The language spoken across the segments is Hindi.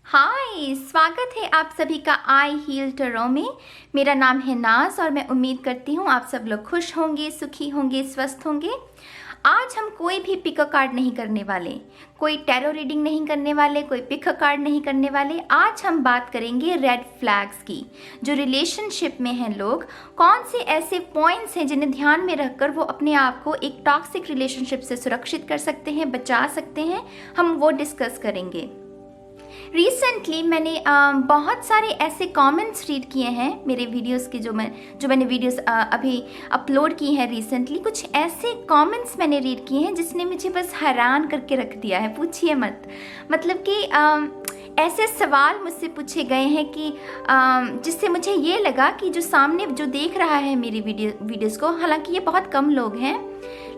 हाय, स्वागत है आप सभी का आई हील टैरो में। मेरा नाम है नाज और मैं उम्मीद करती हूँ आप सब लोग खुश होंगे, सुखी होंगे, स्वस्थ होंगे। आज हम कोई भी पिक कार्ड नहीं करने वाले, कोई टैरो रीडिंग नहीं करने वाले, कोई पिक कार्ड नहीं करने वाले। आज हम बात करेंगे रेड फ्लैग्स की। जो रिलेशनशिप में हैं लोग, कौन से ऐसे पॉइंट्स हैं जिन्हें ध्यान में रखकर वो अपने आप को एक टॉक्सिक रिलेशनशिप से सुरक्षित कर सकते हैं, बचा सकते हैं, हम वो डिस्कस करेंगे। रिसेंटली मैंने बहुत सारे ऐसे कमेंट्स रीड किए हैं मेरे वीडियोस के, जो मैंने वीडियोस अभी अपलोड की हैं रिसेंटली। कुछ ऐसे कमेंट्स मैंने रीड किए हैं जिसने मुझे बस हैरान करके रख दिया है, पूछिए मत। मतलब कि ऐसे सवाल मुझसे पूछे गए हैं कि जिससे मुझे ये लगा कि जो सामने जो देख रहा है मेरी वीडियोस को, हालांकि ये बहुत कम लोग हैं,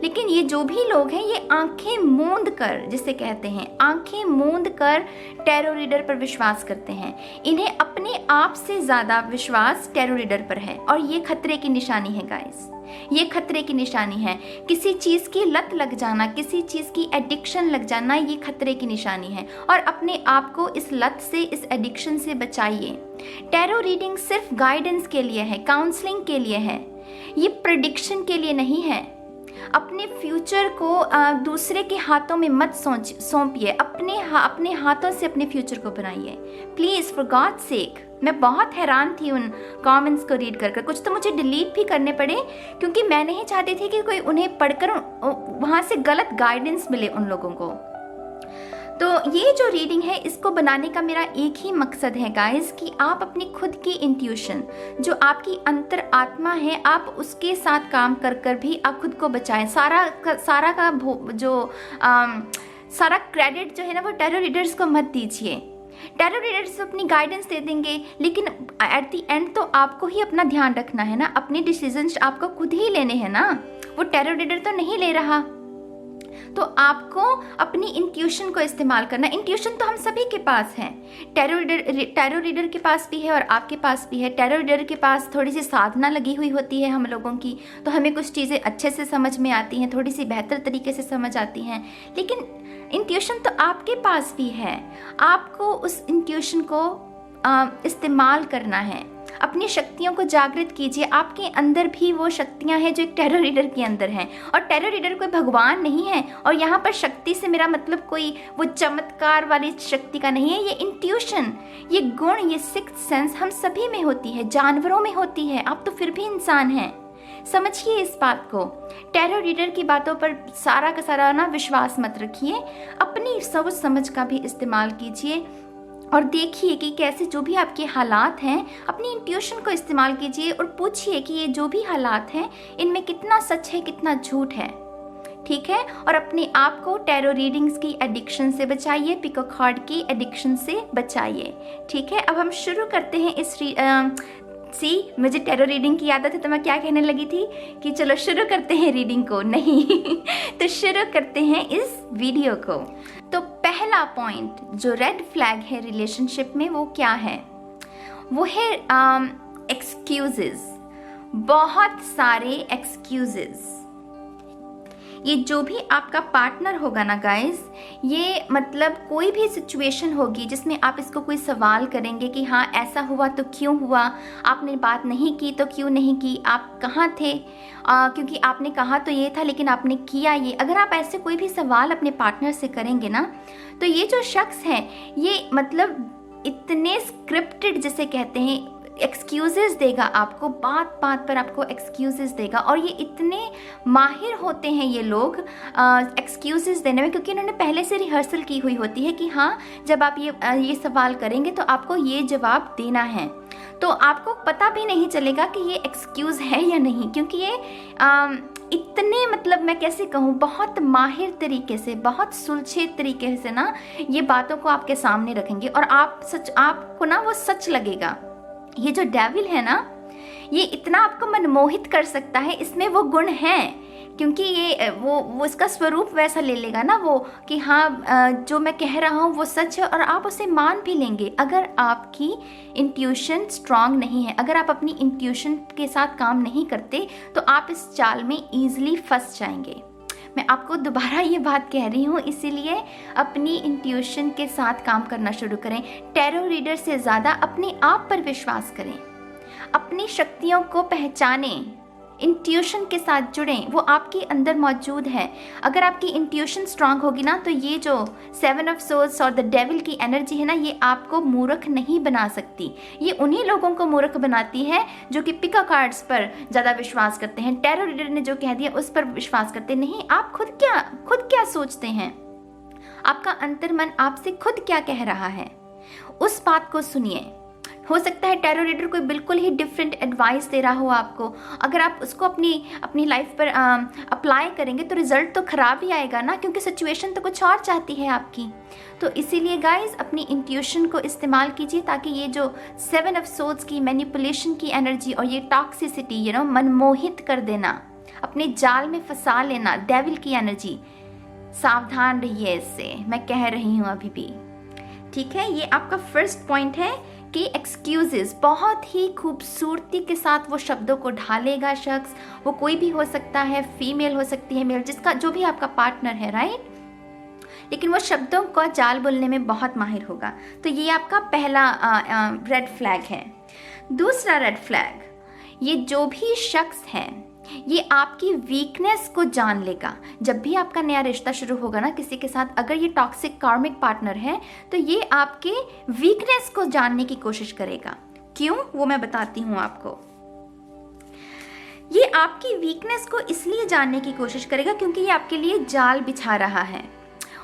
लेकिन ये जो भी लोग हैं ये आंखें मूंद कर, जिसे कहते हैं आंखें मूंद कर टैरो रीडर पर विश्वास करते हैं। इन्हें अपने आप से ज़्यादा विश्वास टैरो रीडर पर है और ये खतरे की निशानी है गाइस, ये खतरे की निशानी है। किसी चीज़ की लत लग जाना, किसी चीज़ की एडिक्शन लग जाना, ये खतरे की निशानी है। और अपने आप को इस लत से, इस एडिक्शन से बचाइए। टैरो रीडिंग सिर्फ गाइडेंस के लिए है, काउंसलिंग के लिए है, ये प्रेडिक्शन के लिए नहीं है। अपने फ्यूचर को दूसरे के हाथों में मत सौंपिए, अपने हाथों से अपने फ्यूचर को बनाइए प्लीज़, फॉर गॉड सेक। मैं बहुत हैरान थी उन कमेंट्स को रीड कर कुछ तो मुझे डिलीट भी करने पड़े, क्योंकि मैं नहीं चाहती थी कि कोई उन्हें पढ़कर वहाँ से गलत गाइडेंस मिले उन लोगों को। तो ये जो रीडिंग है, इसको बनाने का मेरा एक ही मकसद है गाइस, कि आप अपनी खुद की इंट्यूशन, जो आपकी अंतर आत्मा है, आप उसके साथ काम कर भी आप खुद को बचाएं। सारा क्रेडिट जो है ना, वो टैरो रीडर्स को मत दीजिए। टैरो रीडर्स अपनी गाइडेंस दे देंगे, लेकिन एट द एंड तो आपको ही अपना ध्यान रखना है ना, अपने डिसीजंस आपको खुद ही लेने हैं ना, वो टैरो रीडर तो नहीं ले रहा। तो आपको अपनी इंट्यूशन को इस्तेमाल करना। इंट्यूशन तो हम सभी के पास है, टैरो रीडर के पास भी है और आपके पास भी है। टैरो रीडर के पास थोड़ी सी साधना लगी हुई होती है हम लोगों की, तो हमें कुछ चीज़ें अच्छे से समझ में आती हैं, थोड़ी सी बेहतर तरीके से समझ आती हैं। लेकिन इंट्यूशन तो आपके पास भी है, आपको उस इंट्यूशन को इस्तेमाल करना है। अपनी शक्तियों को जागृत कीजिए। आपके अंदर भी वो शक्तियां हैं जो एक टैरो रीडर के अंदर हैं, और टैरो रीडर कोई भगवान नहीं है। और यहाँ पर शक्ति से मेरा मतलब कोई वो चमत्कार वाली शक्ति का नहीं है। ये इंट्यूशन, ये गुण, ये सिक्स्थ सेंस हम सभी में होती है, जानवरों में होती है, आप तो फिर भी इंसान हैं। समझिए इस बात को। टैरो रीडर की बातों पर सारा का सारा ना विश्वास मत रखिए, अपनी सोच समझ का भी इस्तेमाल कीजिए और देखिए कि कैसे जो भी आपके हालात हैं, अपनी इंट्यूशन को इस्तेमाल कीजिए और पूछिए कि ये जो भी हालात हैं इनमें कितना सच है, कितना झूठ है, ठीक है। और अपने आप को टैरो रीडिंग्स की एडिक्शन से बचाइए, पिक कार्ड की एडिक्शन से बचाइए, ठीक है। अब हम शुरू करते हैं इस मुझे टैरो रीडिंग की आदत है, तो मैं क्या कहने लगी थी कि चलो शुरू करते हैं रीडिंग को, नहीं तो शुरू करते हैं इस वीडियो को। तो पहला पॉइंट जो रेड फ्लैग है रिलेशनशिप में, वो क्या है? वो है एक्सक्यूजेस, बहुत सारे एक्सक्यूजेस। ये जो भी आपका पार्टनर होगा ना गाइस, ये मतलब कोई भी सिचुएशन होगी जिसमें आप इसको कोई सवाल करेंगे कि हाँ ऐसा हुआ तो क्यों हुआ, आपने बात नहीं की तो क्यों नहीं की, आप कहाँ थे, क्योंकि आपने कहा तो ये था लेकिन आपने किया ये। अगर आप ऐसे कोई भी सवाल अपने पार्टनर से करेंगे ना, तो ये जो शख्स है ये मतलब इतने स्क्रिप्टेड, जिसे कहते हैं, एक्सक्यूजेस देगा आपको, बात बात पर आपको एक्सक्यूजेस देगा। और ये इतने माहिर होते हैं ये लोग एक्सक्यूजेस देने में, क्योंकि इन्होंने पहले से रिहर्सल की हुई होती है कि हाँ जब आप ये सवाल करेंगे तो आपको ये जवाब देना है। तो आपको पता भी नहीं चलेगा कि ये एक्सक्यूज़ है या नहीं, क्योंकि ये इतने मतलब मैं कैसे कहूँ, बहुत माहिर तरीके से, बहुत सुलझे तरीके से ना ये बातों को आपके सामने रखेंगे और आपको ना वो सच लगेगा। ये जो डेविल है ना, ये इतना आपको मनमोहित कर सकता है, इसमें वो गुण हैं, क्योंकि ये वो इसका स्वरूप वैसा ले लेगा ना वो, कि हाँ जो मैं कह रहा हूँ वो सच है, और आप उसे मान भी लेंगे। अगर आपकी इंट्यूशन स्ट्रांग नहीं है, अगर आप अपनी इंट्यूशन के साथ काम नहीं करते, तो आप इस चाल में ईजिली फंस जाएंगे। मैं आपको दोबारा ये बात कह रही हूँ, इसीलिए अपनी इंट्यूशन के साथ काम करना शुरू करें। टैरो रीडर से ज़्यादा अपने आप पर विश्वास करें, अपनी शक्तियों को पहचानें, इंट्यूशन के साथ जुड़ें, वो आपके अंदर मौजूद है। अगर आपकी इंट्यूशन स्ट्रांग होगी ना, तो ये जो 7 ऑफ सोर्ड्स और द डेविल की एनर्जी है ना, ये आपको मूर्ख नहीं बना सकती। ये उन्हीं लोगों को मूर्ख बनाती है जो कि पिका कार्ड्स पर ज़्यादा विश्वास करते हैं, टैरो रीडर ने जो कह दिया उस पर विश्वास करते नहीं। आप खुद क्या सोचते हैं, आपका अंतर्मन आपसे खुद क्या कह रहा है, उस बात को सुनिए। हो सकता है टैरो रीडर कोई बिल्कुल ही डिफरेंट एडवाइस दे रहा हो आपको, अगर आप उसको अपनी लाइफ पर अप्लाई करेंगे तो रिजल्ट तो खराब ही आएगा ना, क्योंकि सिचुएशन तो कुछ और चाहती है आपकी। तो इसीलिए गाइज अपनी इंट्यूशन को इस्तेमाल कीजिए, ताकि ये जो 7 ऑफ सोर्ड्स की मैनिपुलेशन की एनर्जी और ये टॉक्सिसिटी मनमोहित कर देना, अपने जाल में फंसा लेना, डेविल की एनर्जी, सावधान रहिए इससे, मैं कह रही हूँ अभी भी। ठीक है, ये आपका फर्स्ट पॉइंट है कि एक्सक्यूजेस, बहुत ही खूबसूरती के साथ वो शब्दों को ढालेगा शख्स, वो कोई भी हो सकता है, फीमेल हो सकती है, मेल, जिसका जो भी आपका पार्टनर है, राइट, लेकिन वो शब्दों का जाल बोलने में बहुत माहिर होगा। तो ये आपका पहला रेड फ्लैग है। दूसरा रेड फ्लैग, ये जो भी शख्स है ये आपकी वीकनेस को जान लेगा। जब भी आपका नया रिश्ता शुरू होगा ना किसी के साथ, अगर ये टॉक्सिक कार्मिक पार्टनर है तो ये आपके वीकनेस को जानने की कोशिश करेगा। क्यों, वो मैं बताती हूँ आपको। ये आपकी वीकनेस को इसलिए जानने की कोशिश करेगा क्योंकि ये आपके लिए जाल बिछा रहा है।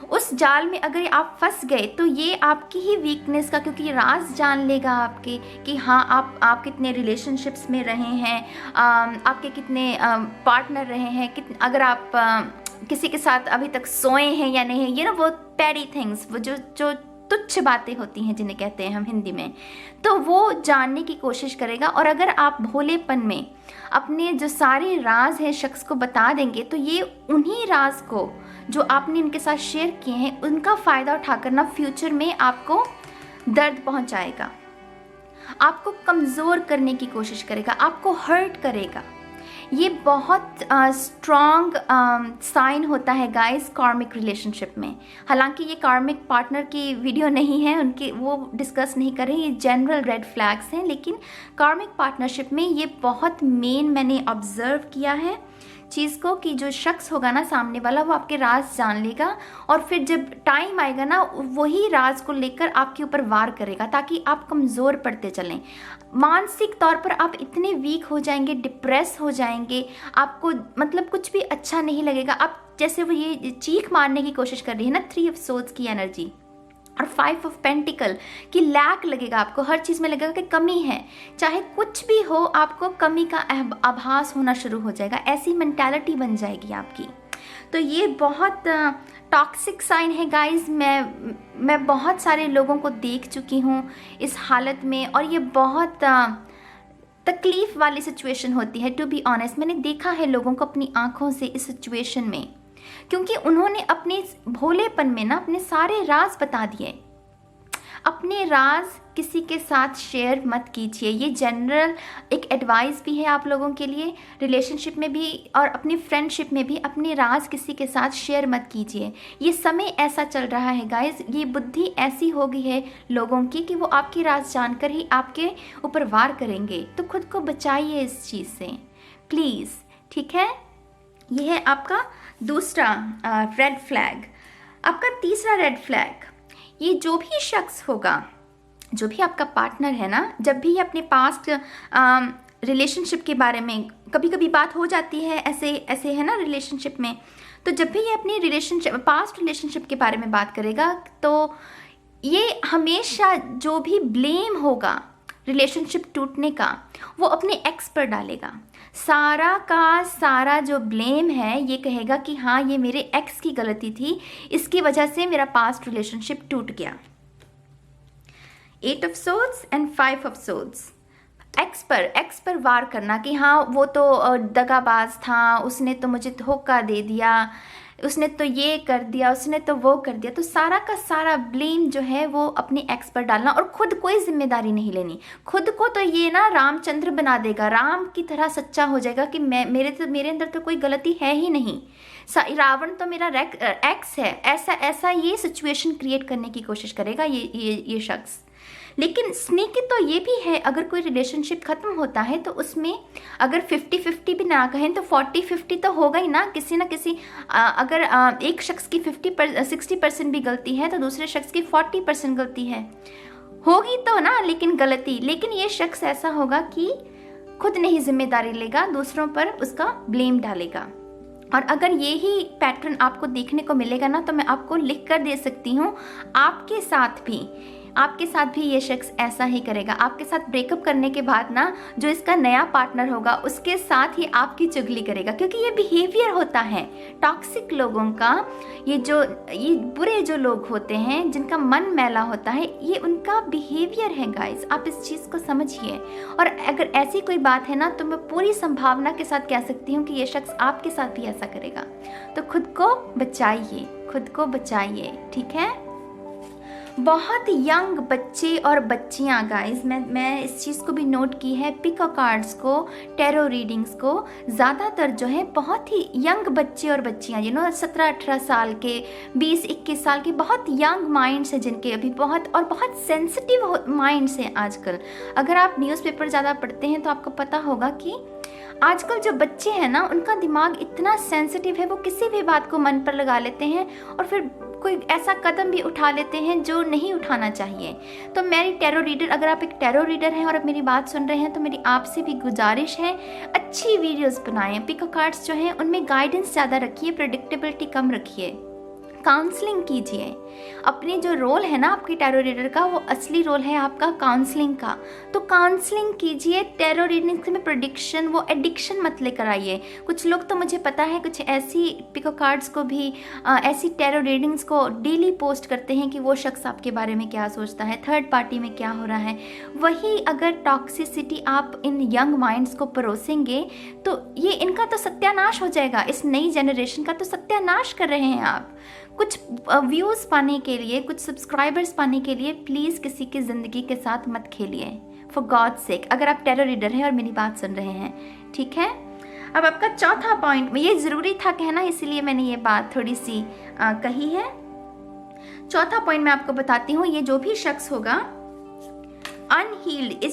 उस जाल में अगर आप फंस गए तो ये आपकी ही वीकनेस का, क्योंकि ये राज जान लेगा आपके कि हाँ आप कितने रिलेशनशिप्स में रहे हैं, आपके कितने पार्टनर रहे हैं, अगर आप किसी के साथ अभी तक सोए हैं या नहीं, ये ना वो पैडी थिंग्स, वो जो तुच्छ बातें होती हैं जिन्हें कहते हैं हम हिंदी में, तो वो जानने की कोशिश करेगा। और अगर आप भोलेपन में अपने जो सारे राज हैं शख्स को बता देंगे तो ये उन्हीं राज को जो आपने इनके साथ शेयर किए हैं उनका फ़ायदा उठाकर ना फ्यूचर में आपको दर्द पहुंचाएगा, आपको कमज़ोर करने की कोशिश करेगा, आपको हर्ट करेगा। ये बहुत स्ट्रॉन्ग साइन होता है गाइस कार्मिक रिलेशनशिप में। हालांकि ये कार्मिक पार्टनर की वीडियो नहीं है, उनके वो डिस्कस नहीं कर रहे, ये जनरल रेड फ्लैग्स हैं, लेकिन कार्मिक पार्टनरशिप में ये बहुत मेन मैंने ऑब्जर्व किया है चीज़ को, कि जो शख्स होगा ना सामने वाला वो आपके राज जान लेगा और फिर जब टाइम आएगा ना वही राज को लेकर आपके ऊपर वार करेगा ताकि आप कमज़ोर पड़ते चलें। मानसिक तौर पर आप इतने वीक हो जाएंगे, डिप्रेस हो जाएंगे, आपको मतलब कुछ भी अच्छा नहीं लगेगा। आप जैसे वो ये चीख मारने की कोशिश कर रही है ना 3 ऑफ सोर्ड्स की एनर्जी और 5 ऑफ पेंटिकल की लैक लगेगा, आपको हर चीज़ में लगेगा कि कमी है, चाहे कुछ भी हो आपको कमी का आभास होना शुरू हो जाएगा, ऐसी मेंटालिटी बन जाएगी आपकी। तो ये बहुत टॉक्सिक साइन है गाइस। मैं बहुत सारे लोगों को देख चुकी हूँ इस हालत में और ये बहुत तकलीफ़ वाली सिचुएशन होती है। टू बी ऑनेस्ट, मैंने देखा है लोगों को अपनी आँखों से इस सिचुएशन में, क्योंकि उन्होंने अपने भोलेपन में ना अपने सारे राज बता दिए। अपने राज किसी के साथ शेयर मत कीजिए, ये जनरल एक एडवाइस भी है आप लोगों के लिए, रिलेशनशिप में भी और अपनी फ्रेंडशिप में भी अपने राज किसी के साथ शेयर मत कीजिए। ये समय ऐसा चल रहा है गाइस, ये बुद्धि ऐसी हो गई है लोगों की कि वो आपकी राज जानकर ही आपके ऊपर वार करेंगे। तो खुद को बचाइए इस चीज़ से प्लीज़, ठीक है। ये है आपका दूसरा रेड फ्लैग। आपका तीसरा रेड फ्लैग, ये जो भी शख्स होगा, जो भी आपका पार्टनर है ना, जब भी अपने पास्ट रिलेशनशिप के बारे में कभी कभी बात हो जाती है, ऐसे है ना रिलेशनशिप में, तो जब भी ये अपनी पास्ट रिलेशनशिप के बारे में बात करेगा तो ये हमेशा जो भी ब्लेम होगा रिलेशनशिप टूटने का वो अपने एक्स पर डालेगा। सारा का सारा जो ब्लेम है ये कहेगा कि हाँ ये मेरे एक्स की गलती थी, इसकी वजह से मेरा पास्ट रिलेशनशिप टूट गया। 8 of swords and 5 of swords. X पर वार करना कि हाँ वो तो दगाबाज था, उसने तो मुझे धोखा दे दिया, उसने तो ये कर दिया, उसने तो वो कर दिया। तो सारा का सारा ब्लेम जो है वो अपने एक्स पर डालना और खुद कोई जिम्मेदारी नहीं लेनी। खुद को तो ये ना रामचंद्र बना देगा, राम की तरह सच्चा हो जाएगा कि मेरे अंदर तो कोई गलती है ही नहीं, रावण तो मेरा एक्स है। ऐसा ये सिचुएशन क्रिएट करने की कोशिश करेगा ये शख्स। लेकिन स्नेकी तो ये भी है, अगर कोई रिलेशनशिप खत्म होता है तो उसमें अगर 50-50 भी ना कहें तो 40-50 तो होगा ही ना, किसी ना किसी अगर एक शख्स की 60% भी गलती है तो दूसरे शख्स की 40% गलती है, होगी तो ना लेकिन गलती। लेकिन ये शख्स ऐसा होगा कि खुद नहीं जिम्मेदारी लेगा, दूसरों पर उसका ब्लेम डालेगा। और अगर यही पैटर्न आपको देखने को मिलेगा ना तो मैं आपको लिख कर दे सकती हूँ, आपके साथ भी ये शख्स ऐसा ही करेगा। आपके साथ ब्रेकअप करने के बाद ना जो इसका नया पार्टनर होगा उसके साथ ही आपकी चुगली करेगा, क्योंकि ये बिहेवियर होता है टॉक्सिक लोगों का। ये बुरे जो लोग होते हैं जिनका मन मैला होता है, ये उनका बिहेवियर है गाइस, आप इस चीज़ को समझिए। और अगर ऐसी कोई बात है ना तो मैं पूरी संभावना के साथ कह सकती हूँ कि ये शख्स आपके साथ भी ऐसा करेगा। तो खुद को बचाइए, ठीक है। बहुत यंग बच्चे और बच्चियां गाइस, मैं इस चीज़ को भी नोट की है, पिको कार्ड्स को, टैरो रीडिंग्स को ज़्यादातर जो है बहुत ही यंग बच्चे और बच्चियां, 17-18 साल के, 20-21 साल के, बहुत यंग माइंड्स हैं जिनके अभी बहुत सेंसिटिव माइंड्स हैं आजकल। अगर आप न्यूज़पेपर ज़्यादा पढ़ते हैं तो आपको पता होगा कि आजकल जो बच्चे हैं ना उनका दिमाग इतना सेंसिटिव है, वो किसी भी बात को मन पर लगा लेते हैं और फिर कोई ऐसा कदम भी उठा लेते हैं जो नहीं उठाना चाहिए। तो मेरी टैरो रीडर, अगर आप एक टैरो रीडर हैं और आप मेरी बात सुन रहे हैं तो मेरी आपसे भी गुजारिश है, अच्छी वीडियोस बनाएं। पिको कार्ड्स जो हैं उनमें गाइडेंस ज़्यादा रखिए, प्रेडिक्टेबिलिटी कम रखिए, काउंसलिंग कीजिए। अपने जो रोल है ना आपके टैरो रीडर का, वो असली रोल है आपका काउंसलिंग का। तो काउंसलिंग कीजिए। टैरो रीडिंग में प्रेडिक्शन, वो एडिक्शन मत लेकर आइए। कुछ लोग तो मुझे पता है कुछ ऐसी पिको कार्ड्स को भी, ऐसी टैरो रीडिंग्स को डेली पोस्ट करते हैं कि वो शख्स आपके बारे में क्या सोचता है, थर्ड पार्टी में क्या हो रहा है। वही अगर टॉक्सिसिटी आप इन यंग माइंड्स को परोसेंगे तो ये इनका तो सत्यानाश हो जाएगा। इस नई जनरेशन का तो सत्यानाश कर रहे हैं आप। कुछ व्यूज़ पाने के लिए, कुछ सब्सक्राइबर्स पाने के लिए प्लीज़ किसी की ज़िंदगी के साथ मत खेलिए, फॉर गॉड सेक। अगर आप टैरो रीडर हैं और मेरी बात सुन रहे हैं, ठीक है। अब आपका चौथा पॉइंट, ये ज़रूरी था कहना इसलिए मैंने ये बात थोड़ी सी कही है। चौथा पॉइंट मैं आपको बताती हूँ, ये जो भी शख्स होगा अनहील्ड,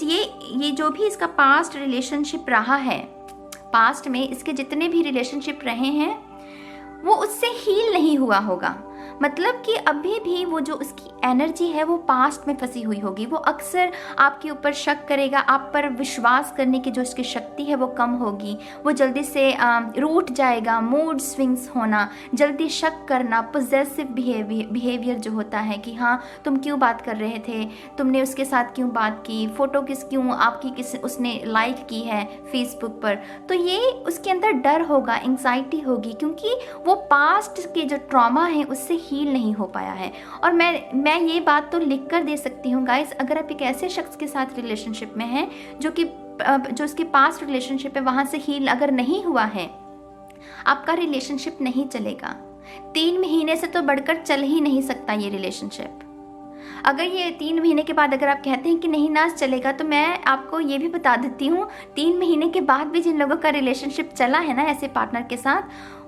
ये जो भी इसका पास्ट रिलेशनशिप रहा है, पास्ट में इसके जितने भी रिलेशनशिप रहे हैं वो उससे हील नहीं हुआ होगा। मतलब कि अभी भी वो जो उसकी एनर्जी है वो पास्ट में फंसी हुई होगी। वो अक्सर आपके ऊपर शक करेगा, आप पर विश्वास करने की जो उसकी शक्ति है वो कम होगी। वो जल्दी से रूठ जाएगा, मूड स्विंग्स होना, जल्दी शक करना, पोजेसिव बिहेवियर जो होता है कि हाँ तुम क्यों बात कर रहे थे, तुमने उसके साथ क्यों बात की, फ़ोटो क्यों आपकी उसने लाइक की है फेसबुक पर। तो ये उसके अंदर डर होगा, एंग्जाइटी होगी, क्योंकि वो पास्ट के जो ट्रॉमा है उससे हील नहीं हो पाया है। और मैं ये बात तो लिख कर दे सकती हूँ गाइस, अगर आप एक ऐसे शख्स के साथ रिलेशनशिप में हैं जो उसके पास्ट रिलेशनशिप है वहाँ से हील अगर नहीं हुआ है, आपका रिलेशनशिप नहीं चलेगा। 3 महीने से तो बढ़कर चल ही नहीं सकता ये रिलेशनशिप। अगर ये 3 महीने के बाद अगर आप कहते हैं कि नहीं ना चलेगा, तो मैं आपको ये भी बता देती हूँ 3 महीने के बाद भी जिन लोगों का रिलेशनशिप चला है ना ऐसे पार्टनर के साथ,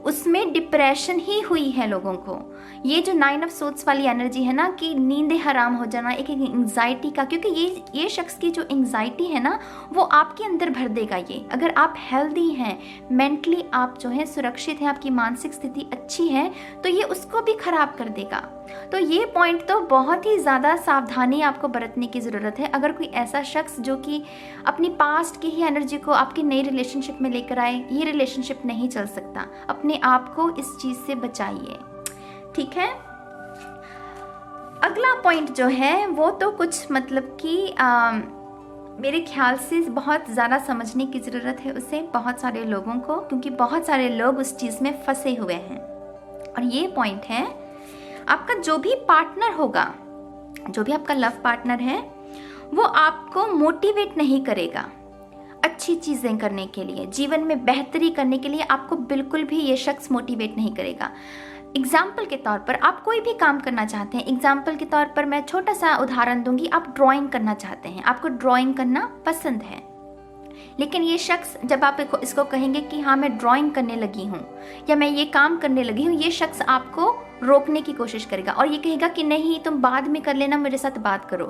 उसमें डिप्रेशन ही हुई है लोगों को। ये जो 9 ऑफ सोट्स वाली एनर्जी है ना कि नींदें हराम हो जाना, एक एंग्जाइटी का, क्योंकि ये शख्स की जो एंग्जाइटी है ना वो आपके अंदर भर देगा ये। अगर आप हेल्दी हैं, मेंटली आप जो है सुरक्षित हैं, आपकी मानसिक स्थिति अच्छी है, तो ये उसको भी खराब कर देगा। तो ये पॉइंट तो बहुत ही ज़्यादा सावधानी आपको बरतने की ज़रूरत है। अगर कोई ऐसा शख्स जो कि अपनी पास्ट की ही एनर्जी को आपके नए रिलेशनशिप में लेकर आए, ये रिलेशनशिप नहीं चल सकता। अपने आप को इस चीज़ से बचाइए, ठीक है। अगला पॉइंट जो है वो तो कुछ मतलब कि मेरे ख्याल से बहुत ज़्यादा समझने की ज़रूरत है उसे बहुत सारे लोगों को, क्योंकि बहुत सारे लोग उस चीज़ में फंसे हुए हैं। और ये पॉइंट है, आपका जो भी पार्टनर होगा, जो भी आपका लव पार्टनर है, वो आपको मोटिवेट नहीं करेगा। अच्छी चीज़ें करने के लिए, जीवन में बेहतरी करने के लिए आपको बिल्कुल भी ये शख्स मोटिवेट नहीं करेगा। एग्जाम्पल के तौर पर आप कोई भी काम करना चाहते हैं, एग्जाम्पल के तौर पर मैं छोटा सा उदाहरण दूंगी, आप ड्राइंग करना चाहते हैं, आपको ड्राइंग करना पसंद है, लेकिन ये शख्स जब आप इसको कहेंगे कि हाँ मैं ड्राइंग करने लगी हूँ या मैं ये काम करने लगी हूँ, ये शख्स आपको रोकने की कोशिश करेगा और ये कहेगा कि नहीं तुम बाद में कर लेना, मेरे साथ बात करो।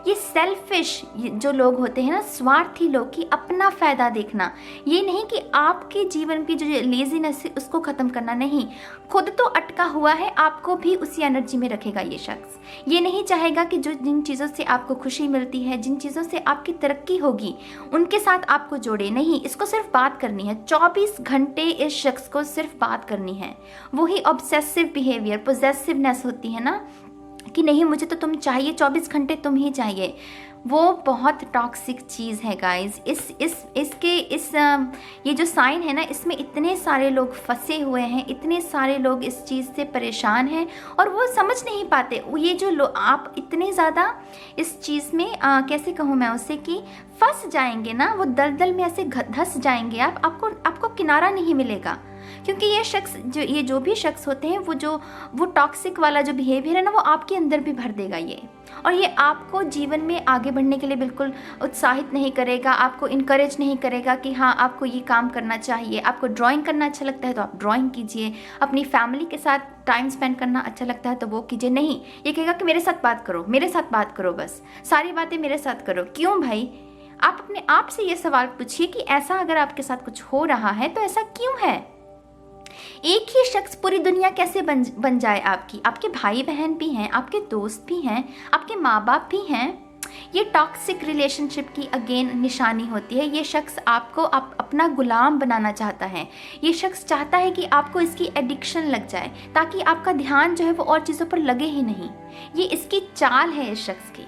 ये सेल्फिश जो लोग होते हैं ना, स्वार्थी लोग, की अपना फ़ायदा देखना, ये नहीं कि आपके जीवन की जो लेजीनेस है उसको ख़त्म करना, नहीं, खुद तो अटका हुआ है, आपको भी उसी एनर्जी में रखेगा ये शख्स। ये नहीं चाहेगा कि जो जिन चीज़ों से आपको खुशी मिलती है, जिन चीज़ों से आपकी तरक्की होगी, उनके साथ आपको जोड़े, नहीं, इसको सिर्फ बात करनी है। 24 घंटे इस शख्स को सिर्फ बात करनी है। वही ऑब्सेसिव बिहेवियर, पोजेसिवनेस होती है ना, कि नहीं मुझे तो तुम चाहिए, 24 घंटे तुम ही चाहिए, वो बहुत टॉक्सिक चीज़ है गाइस। ये जो साइन है ना, इसमें इतने सारे लोग फंसे हुए हैं, इतने सारे लोग इस चीज़ से परेशान हैं और वो समझ नहीं पाते। ये जो आप इतने ज़्यादा इस चीज़ में कैसे कहूँ मैं उससे, कि फंस जाएंगे ना, वो दलदल में ऐसे धंस जाएंगे आपको किनारा नहीं मिलेगा। क्योंकि ये जो भी शख्स होते हैं, वो टॉक्सिक वाला जो बिहेवियर है ना, वो आपके अंदर भी भर देगा ये, और ये आपको जीवन में आगे बढ़ने के लिए बिल्कुल उत्साहित नहीं करेगा, आपको इनकरेज नहीं करेगा कि हाँ आपको ये काम करना चाहिए। आपको ड्राइंग करना अच्छा लगता है तो आप ड्राइंग कीजिए, अपनी फैमिली के साथ टाइम स्पेंड करना अच्छा लगता है तो वो कीजिए। नहीं, ये कहेगा कि मेरे साथ बात करो, मेरे साथ बात करो, बस सारी बातें मेरे साथ करो। क्यों भाई? आप अपने आप से ये सवाल पूछिए कि ऐसा अगर आपके साथ कुछ हो रहा है तो ऐसा क्यों है? एक ही शख्स पूरी दुनिया कैसे बन जाए आपकी? आपके भाई बहन भी हैं, आपके दोस्त भी हैं, आपके माँ बाप भी हैं। ये टॉक्सिक रिलेशनशिप की अगेन निशानी होती है। ये शख्स आपको अपना गुलाम बनाना चाहता है। ये शख्स चाहता है कि आपको इसकी एडिक्शन लग जाए ताकि आपका ध्यान जो है वो और चीज़ों पर लगे ही नहीं। ये इसकी चाल है इस शख्स की।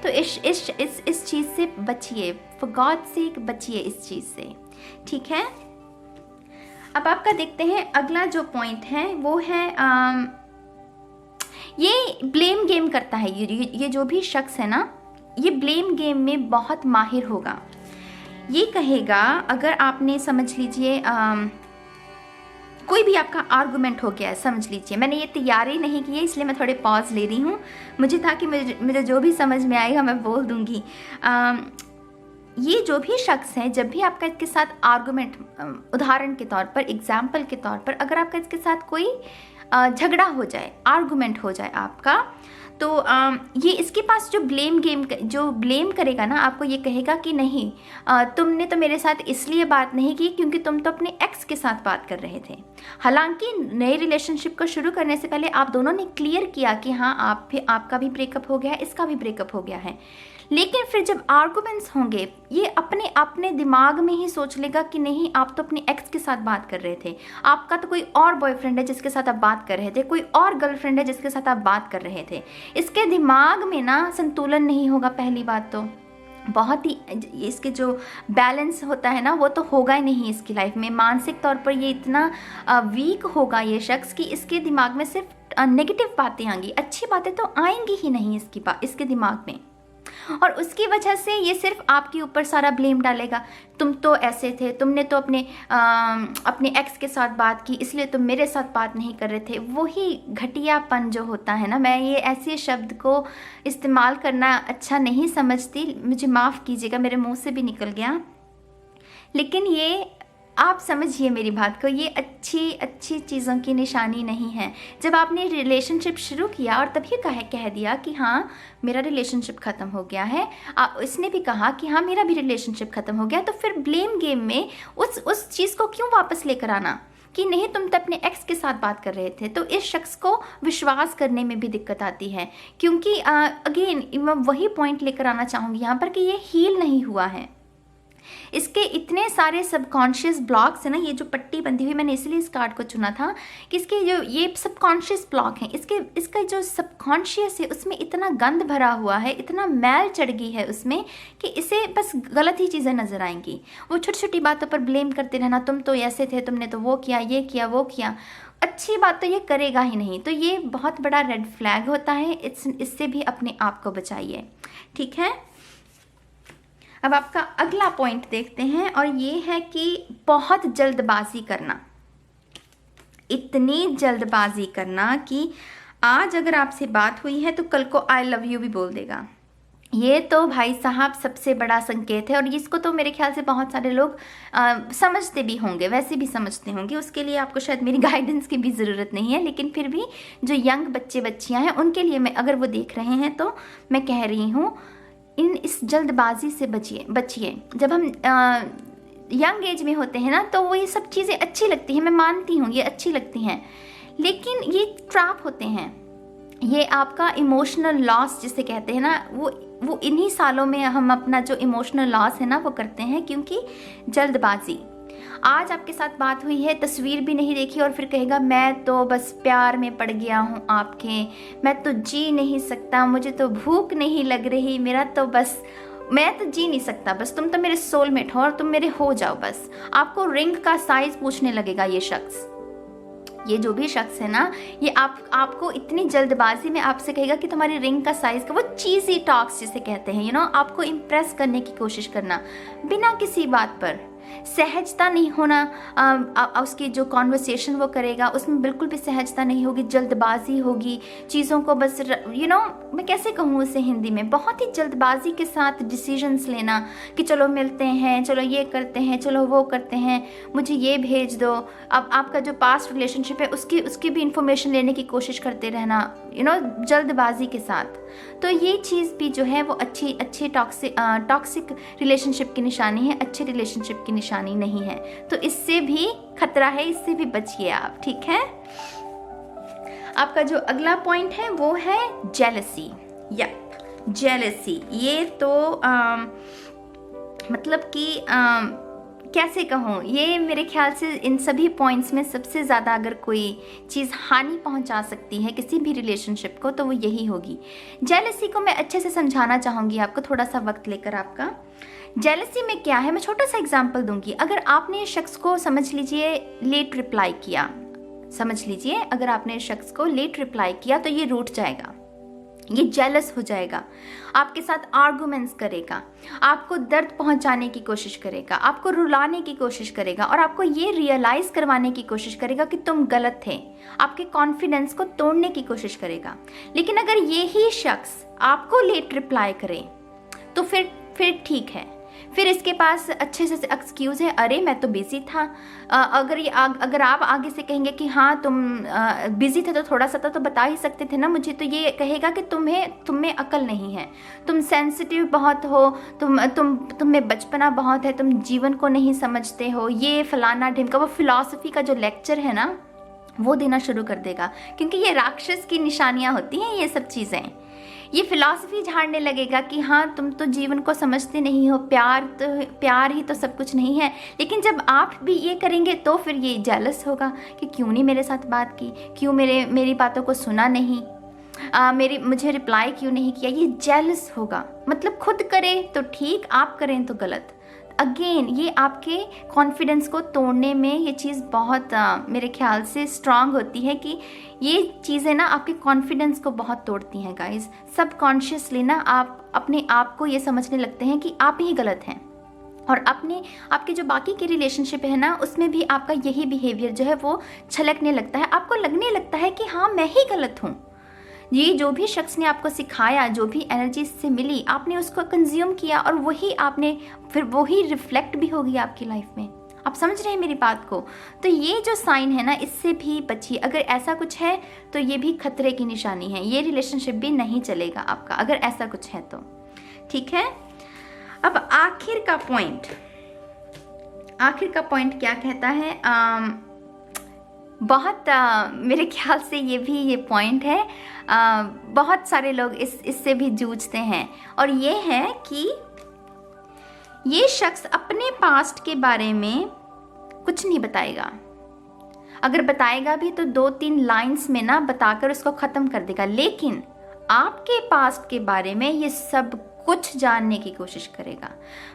तो इस चीज़ से बचिए, फॉर गॉड सेक बचिए इस चीज़ से, ठीक है। अब आपका देखते हैं अगला जो पॉइंट है वो है ये ब्लेम गेम करता है। ये जो भी शख्स है ना, ये ब्लेम गेम में बहुत माहिर होगा। ये कहेगा, अगर आपने समझ लीजिए कोई भी आपका आर्गुमेंट हो गया है, समझ लीजिए, मैंने ये तैयारी नहीं की है इसलिए मैं थोड़े पॉज ले रही हूँ, मुझे था कि मुझे जो भी समझ में आएगा मैं बोल दूँगी। ये जो भी शख्स है, जब भी आपका इसके साथ आर्गुमेंट, उदाहरण के तौर पर, एग्जाम्पल के तौर पर, अगर आपका इसके साथ कोई झगड़ा हो जाए, आर्गुमेंट हो जाए आपका, तो ये इसके पास जो ब्लेम करेगा ना, आपको ये कहेगा कि नहीं तुमने तो मेरे साथ इसलिए बात नहीं की क्योंकि तुम तो अपने एक्स के साथ बात कर रहे थे। हालांकि नए रिलेशनशिप को शुरू करने से पहले आप दोनों ने क्लियर किया कि हाँ आपका भी ब्रेकअप हो गया है, इसका भी ब्रेकअप हो गया है। लेकिन फिर जब आर्गुमेंट्स होंगे, ये अपने दिमाग में ही सोच लेगा कि नहीं आप तो अपने एक्स के साथ बात कर रहे थे, आपका तो कोई और बॉयफ्रेंड है जिसके साथ आप बात कर रहे थे, कोई और गर्लफ्रेंड है जिसके साथ आप बात कर रहे थे। इसके दिमाग में ना संतुलन नहीं होगा। पहली बात तो बहुत ही इसके जो बैलेंस होता है ना वो तो होगा ही नहीं इसकी लाइफ में। मानसिक तौर पर ये इतना वीक होगा ये शख्स कि इसके दिमाग में सिर्फ नेगेटिव बातें आएंगी, अच्छी बातें तो आएंगी ही नहीं इसके दिमाग में। और उसकी वजह से ये सिर्फ आपके ऊपर सारा ब्लेम डालेगा, तुम तो ऐसे थे, तुमने तो अपने एक्स के साथ बात की इसलिए तुम मेरे साथ बात नहीं कर रहे थे। वही घटियापन जो होता है ना, मैं ये ऐसे शब्द को इस्तेमाल करना अच्छा नहीं समझती, मुझे माफ़ कीजिएगा, मेरे मुंह से भी निकल गया, लेकिन ये आप समझिए मेरी बात को, ये अच्छी चीज़ों की निशानी नहीं है। जब आपने रिलेशनशिप शुरू किया और तभी कह दिया कि हाँ मेरा रिलेशनशिप ख़त्म हो गया है, इसने भी कहा कि हाँ मेरा भी रिलेशनशिप ख़त्म हो गया, तो फिर ब्लेम गेम में उस चीज़ को क्यों वापस लेकर आना कि नहीं तुम तो अपने एक्स के साथ बात कर रहे थे। तो इस शख्स को विश्वास करने में भी दिक्कत आती है, क्योंकि अगेन मैं वही पॉइंट लेकर आना चाहूँगी यहाँ पर कि ये हील नहीं हुआ है। इसके इतने सारे सबकॉन्शियस ब्लॉक्स है ना, ये जो पट्टी बंधी हुई, मैंने इसलिए इस कार्ड को चुना था कि इसके जो ये सबकॉन्शियस ब्लॉक हैं, इसका जो सबकॉन्शियस है उसमें इतना गंद भरा हुआ है, इतना मैल चढ़ गई है उसमें कि इसे बस गलत ही चीज़ें नज़र आएंगी। वो छोटी छोटी बातों पर ब्लेम करते रहना, तुम तो ऐसे थे, तुमने तो वो किया, ये किया, वो किया, अच्छी बात तो ये करेगा ही नहीं। तो ये बहुत बड़ा रेड फ्लैग होता है, इससे भी अपने आप को बचाइए, ठीक है। अब आपका अगला पॉइंट देखते हैं, और ये है कि बहुत जल्दबाजी करना। इतनी जल्दबाजी करना कि आज अगर आपसे बात हुई है तो कल को आई लव यू भी बोल देगा। ये तो भाई साहब सबसे बड़ा संकेत है, और इसको तो मेरे ख्याल से बहुत सारे लोग समझते भी होंगे, वैसे भी समझते होंगे, उसके लिए आपको शायद मेरी गाइडेंस की भी ज़रूरत नहीं है। लेकिन फिर भी जो यंग बच्चे बच्चियां हैं उनके लिए मैं, अगर वो देख रहे हैं तो मैं कह रही हूँ, इस जल्दबाजी से बचिए। जब हम यंग एज में होते हैं ना, तो वो ये सब चीज़ें अच्छी लगती हैं, मैं मानती हूँ ये अच्छी लगती हैं, लेकिन ये ट्रैप होते हैं। ये आपका इमोशनल लॉस जिसे कहते हैं ना, वो इन्हीं सालों में हम अपना जो इमोशनल लॉस है ना वो करते हैं, क्योंकि जल्दबाजी। आज आपके साथ बात हुई है, तस्वीर भी नहीं देखी, और फिर कहेगा मैं तो बस प्यार में पड़ गया हूँ आपके, मैं तो जी नहीं सकता, मुझे तो भूख नहीं लग रही, मैं तो जी नहीं सकता, बस तुम तो मेरे सोलमेट हो और तुम मेरे हो जाओ बस। आपको रिंग का साइज पूछने लगेगा ये शख्स। ये जो भी शख्स है ना, ये आपको इतनी जल्दबाजी में आपसे कहेगा कि तुम्हारी रिंग का साइज का, वो चीज़ी टॉक्स जिसे कहते हैं, आपको इम्प्रेस करने की कोशिश करना बिना किसी बात पर। सहजता नहीं होना, उसकी जो कॉन्वर्सेशन वो करेगा उसमें बिल्कुल भी सहजता नहीं होगी, जल्दबाजी होगी, चीज़ों को बस मैं कैसे कहूँ उसे हिंदी में, बहुत ही जल्दबाजी के साथ डिसीजंस लेना कि चलो मिलते हैं, चलो ये करते हैं, चलो वो करते हैं, मुझे ये भेज दो। अब आपका जो पास्ट रिलेशनशिप है उसकी भी इंफॉर्मेशन लेने की कोशिश करते रहना, जल्दबाजी के साथ। तो ये चीज़ भी जो है वो अच्छी टॉक्सिक रिलेशनशिप की निशानी है, अच्छे रिलेशनशिप की निशानी नहीं है। तो इससे भी खतरा है, इससे भी बचिए आप, ठीक है। आपका जो अगला पॉइंट है वो है जेलसी। जेलसी, ये तो मतलब कि कैसे कहूँ, ये मेरे ख्याल से इन सभी पॉइंट्स में सबसे ज़्यादा अगर कोई चीज़ हानि पहुँचा सकती है किसी भी रिलेशनशिप को तो वो यही होगी। जेलसी को मैं अच्छे से समझाना चाहूँगी आपको, थोड़ा सा वक्त लेकर। आपका जेलसी में क्या है, मैं छोटा सा एग्जांपल दूंगी। अगर आपने शख्स को समझ लीजिए लेट रिप्लाई किया, अगर आपने शख्स को लेट रिप्लाई किया तो ये रूठ जाएगा, ये जेलस हो जाएगा, आपके साथ आर्गुमेंट्स करेगा, आपको दर्द पहुंचाने की कोशिश करेगा, आपको रुलाने की कोशिश करेगा, और आपको ये रियलाइज करवाने की कोशिश करेगा कि तुम गलत थे, आपके कॉन्फिडेंस को तोड़ने की कोशिश करेगा। लेकिन अगर ये ही शख्स आपको लेट रिप्लाई करे तो फिर ठीक है, फिर इसके पास अच्छे से एक्सक्यूज़ है, अरे मैं तो बिजी था। अगर आप आगे से कहेंगे कि हाँ तुम बिजी थे तो थोड़ा सा तो बता ही सकते थे ना मुझे, तो ये कहेगा कि तुम में अकल नहीं है, तुम सेंसिटिव बहुत हो, तुम में बचपना बहुत है, तुम जीवन को नहीं समझते हो, ये फलाना ढिमका, वो फिलॉसफी का जो लेक्चर है ना वो देना शुरू कर देगा। क्योंकि ये राक्षस की निशानियाँ होती हैं ये सब चीज़ें। ये फिलॉसफी झाड़ने लगेगा कि हाँ तुम तो जीवन को समझते नहीं हो, प्यार ही तो सब कुछ नहीं है। लेकिन जब आप भी ये करेंगे तो फिर ये जेलस होगा कि क्यों नहीं मेरे साथ बात की, क्यों मेरी बातों को सुना नहीं, मुझे रिप्लाई क्यों नहीं किया, ये जेलस होगा। मतलब खुद करे तो ठीक, आप करें तो गलत। अगेन ये आपके कॉन्फिडेंस को तोड़ने में ये चीज़ बहुत मेरे ख्याल से स्ट्रांग होती है कि ये चीज़ें ना आपके कॉन्फिडेंस को बहुत तोड़ती हैं गाइस। सबकॉन्शियसली ना आप अपने आप को ये समझने लगते हैं कि आप ही गलत हैं, और आपके जो बाकी के रिलेशनशिप है ना उसमें भी आपका यही बिहेवियर जो है वो छलकने लगता है। आपको लगने लगता है कि हाँ मैं ही गलत हूँ। ये जो भी शख्स ने आपको सिखाया, जो भी एनर्जी से मिली, आपने उसको कंज्यूम किया, और वही रिफ्लेक्ट भी होगी आपकी लाइफ में। आप समझ रहे हैं मेरी बात को। तो ये जो साइन है ना इससे भी बचिए। अगर ऐसा कुछ है तो ये भी खतरे की निशानी है, ये रिलेशनशिप भी नहीं चलेगा आपका अगर ऐसा कुछ है तो, ठीक है। अब आखिर का पॉइंट क्या कहता है, बहुत मेरे ख्याल से ये पॉइंट है, बहुत सारे लोग इससे भी जूझते हैं, और ये है कि ये शख्स अपने पास्ट के बारे में कुछ नहीं बताएगा। अगर बताएगा भी तो 2-3 लाइंस में ना बताकर उसको ख़त्म कर देगा, लेकिन आपके पास्ट के बारे में ये सब कुछ जानने की कोशिश करेगा।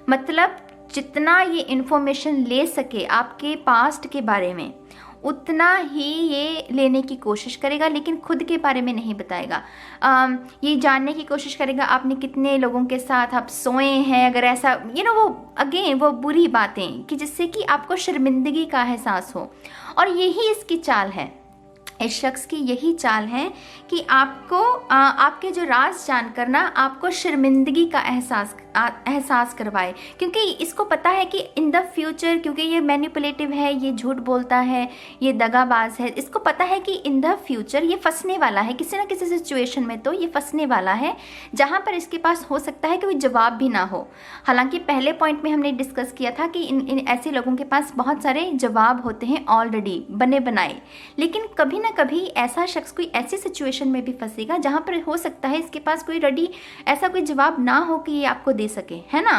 मतलब जितना ये इन्फॉर्मेशन ले सके आपके पास्ट के बारे में उतना ही ये लेने की कोशिश करेगा, लेकिन खुद के बारे में नहीं बताएगा। ये जानने की कोशिश करेगा आपने कितने लोगों के साथ आप सोए हैं, अगर ऐसा वो अगेन वो बुरी बातें कि जिससे कि आपको शर्मिंदगी का एहसास हो। और यही इसकी चाल है, इस शख्स की यही चाल है कि आपको आपके जो राज जानकर ना आपको शर्मिंदगी का एहसास करवाए, क्योंकि इसको पता है कि इन द फ्यूचर, क्योंकि ये मैनिपुलेटिव है, ये झूठ बोलता है, ये दगाबाज है, इसको पता है कि इन द फ्यूचर ये फंसने वाला है किसी ना किसी सिचुएशन में, तो ये फंसने वाला है जहाँ पर इसके पास हो सकता है कि कोई जवाब भी ना हो। हालांकि पहले पॉइंट में हमने डिस्कस किया था कि इन ऐसे लोगों के पास बहुत सारे जवाब होते हैं ऑलरेडी बने बनाए, लेकिन कभी ना कभी ऐसा शख्स कोई ऐसी सिचुएशन में भी फंसेगा जहाँ पर हो सकता है इसके पास कोई रेडी ऐसा कोई जवाब ना हो कि ये आपको दे सके, है ना।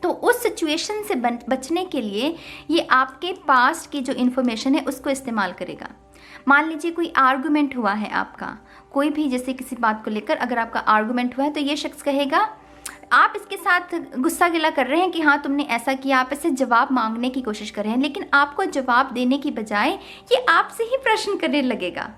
तो उस सिचुएशन से बचने के लिए ये आपके पास्ट की जो इन्फॉर्मेशन है उसको इस्तेमाल करेगा। मान लीजिए कोई आर्गुमेंट हुआ है आपका, कोई भी जैसे किसी बात को लेकर अगर आपका आर्गुमेंट हुआ है, तो ये शख्स कहेगा, आप इसके साथ गुस्सा गिला कर रहे हैं कि हाँ तुमने ऐसा किया, आप इससे जवाब मांगने की कोशिश कर रहे हैं, लेकिन आपको जवाब देने की बजाय ये आपसे ही प्रश्न करने लगेगा।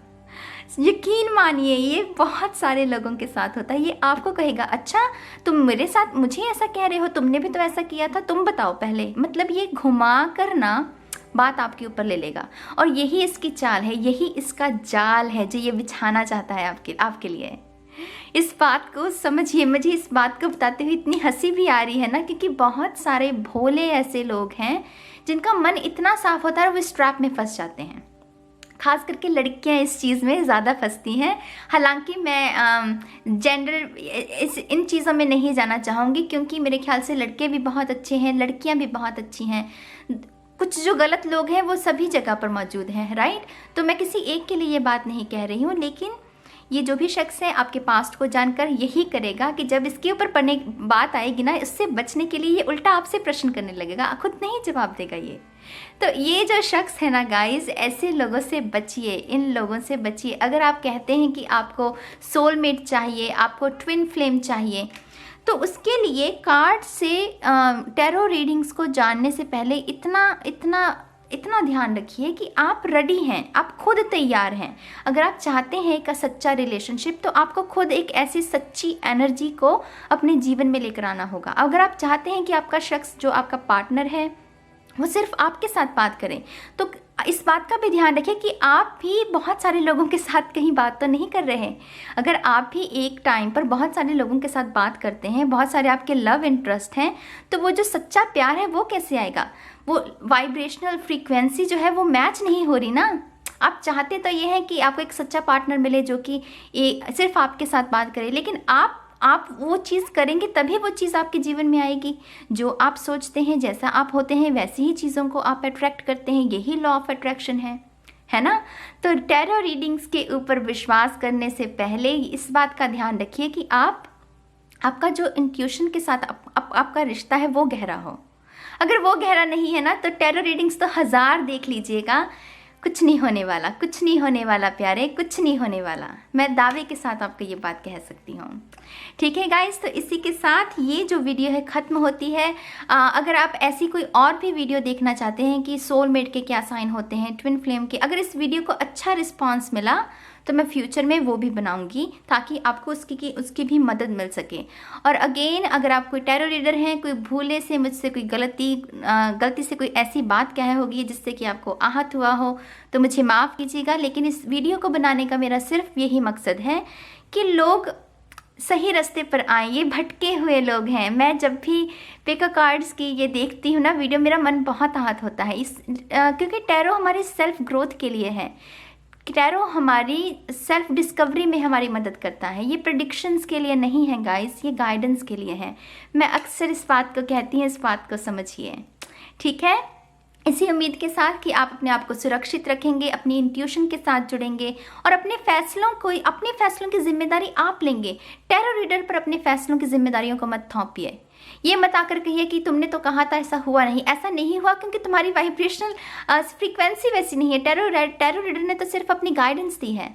यकीन मानिए ये बहुत सारे लोगों के साथ होता है। ये आपको कहेगा, अच्छा तुम मेरे साथ मुझे ऐसा कह रहे हो, तुमने भी तो ऐसा किया था, तुम बताओ पहले। मतलब ये घुमा कर ना बात आपके ऊपर ले लेगा, और यही इसकी चाल है, यही इसका जाल है जो ये बिछाना चाहता है आपके लिए। इस बात को समझिए। मुझे इस बात को बताते हुए इतनी हंसी भी आ रही है ना, क्योंकि बहुत सारे भोले ऐसे लोग हैं जिनका मन इतना साफ होता है वो इस ट्रैप में फंस जाते हैं। खास करके लड़कियां इस चीज़ में ज़्यादा फंसती हैं। हालांकि मैं जेंडर इन चीज़ों में नहीं जाना चाहूँगी, क्योंकि मेरे ख्याल से लड़के भी बहुत अच्छे हैं, लड़कियां भी बहुत अच्छी हैं। कुछ जो गलत लोग हैं वो सभी जगह पर मौजूद हैं, राइट। तो मैं किसी एक के लिए ये बात नहीं कह रही हूँ, लेकिन ये जो भी शख्स है आपके पास्ट को जानकर यही करेगा कि जब इसके ऊपर पढ़ने बात आएगी ना, इससे बचने के लिए ये उल्टा आपसे प्रश्न करने लगेगा, खुद नहीं जवाब देगा ये। तो ये जो शख्स है ना गाइस, ऐसे लोगों से बचिए, इन लोगों से बचिए। अगर आप कहते हैं कि आपको सोलमेट चाहिए, आपको ट्विन फ्लेम चाहिए, तो उसके लिए कार्ड से टैरो रीडिंग्स को जानने से पहले इतना ध्यान रखिए कि आप रेडी हैं, आप खुद तैयार हैं। अगर आप चाहते हैं एक सच्चा रिलेशनशिप, तो आपको खुद एक ऐसी सच्ची एनर्जी को अपने जीवन में लेकर आना होगा। अगर आप चाहते हैं कि आपका शख्स जो आपका पार्टनर है वो सिर्फ आपके साथ बात करें, तो इस बात का भी ध्यान रखें कि आप भी बहुत सारे लोगों के साथ कहीं बात तो नहीं कर रहे हैं। अगर आप भी एक टाइम पर बहुत सारे लोगों के साथ बात करते हैं, बहुत सारे आपके लव इंटरेस्ट हैं, तो वो जो सच्चा प्यार है वो कैसे आएगा? वो वाइब्रेशनल फ्रीक्वेंसी जो है वो मैच नहीं हो रही ना। आप चाहते तो ये है कि आपको एक सच्चा पार्टनर मिले जो कि सिर्फ आपके साथ बात करे, लेकिन आप वो चीज़ करेंगे तभी वो चीज़ आपके जीवन में आएगी। जो आप सोचते हैं, जैसा आप होते हैं, वैसी ही चीज़ों को आप अट्रैक्ट करते हैं। यही लॉ ऑफ अट्रैक्शन है ना। तो टैरो रीडिंग्स के ऊपर विश्वास करने से पहले इस बात का ध्यान रखिए कि आपका जो इंट्यूशन के साथ आपका रिश्ता है वो गहरा हो। अगर वो गहरा नहीं है ना, तो टैरो रीडिंग्स तो 1000 देख लीजिएगा, कुछ नहीं होने वाला, कुछ नहीं होने वाला प्यारे, कुछ नहीं होने वाला। मैं दावे के साथ आपको ये बात कह सकती हूँ। ठीक है गाइस, तो इसी के साथ ये जो वीडियो है ख़त्म होती है। अगर आप ऐसी कोई और भी वीडियो देखना चाहते हैं कि सोलमेट के क्या साइन होते हैं, ट्विन फ्लेम के, अगर इस वीडियो को अच्छा रिस्पॉन्स मिला तो मैं फ्यूचर में वो भी बनाऊंगी, ताकि आपको उसकी भी मदद मिल सके। और अगेन, अगर आप कोई टैरो रीडर हैं, कोई भूले से मुझसे कोई गलती से कोई ऐसी बात कह होगी जिससे कि आपको आहत हुआ हो, तो मुझे माफ़ कीजिएगा। लेकिन इस वीडियो को बनाने का मेरा सिर्फ यही मकसद है कि लोग सही रास्ते पर आए। ये भटके हुए लोग हैं। मैं जब भी पिक कार्ड्स की ये देखती हूँ ना वीडियो, मेरा मन बहुत आहत होता है क्योंकि टैरो हमारी सेल्फ ग्रोथ के लिए है। टैरो हमारी सेल्फ डिस्कवरी में हमारी मदद करता है। ये प्रेडिक्शंस के लिए नहीं है गाइस, ये गाइडेंस के लिए है। मैं अक्सर इस बात को कहती हूँ, इस बात को समझिए। ठीक है, इसी उम्मीद के साथ कि आप अपने आप को सुरक्षित रखेंगे, अपनी इंट्यूशन के साथ जुड़ेंगे और अपने फैसलों की जिम्मेदारी आप लेंगे। टैरो रीडर पर अपने फैसलों की जिम्मेदारियों को मत थोपिए। ये मत आकर कहिए कि तुमने तो कहा था, ऐसा हुआ नहीं। ऐसा नहीं हुआ क्योंकि तुम्हारी वाइब्रेशनल फ्रीक्वेंसी वैसी नहीं है। टैरो रीडर ने तो सिर्फ अपनी गाइडेंस दी है।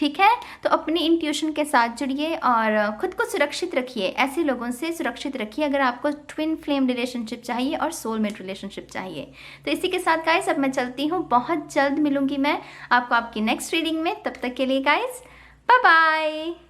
ठीक है, तो अपनी इंट्यूशन के साथ जुड़िए और खुद को सुरक्षित रखिए, ऐसे लोगों से सुरक्षित रखिए अगर आपको ट्विन फ्लेम रिलेशनशिप चाहिए और सोलमेट रिलेशनशिप चाहिए। तो इसी के साथ गाइस अब मैं चलती हूँ, बहुत जल्द मिलूंगी मैं आपको आपकी नेक्स्ट रीडिंग में। तब तक के लिए गाइस बाय बाय।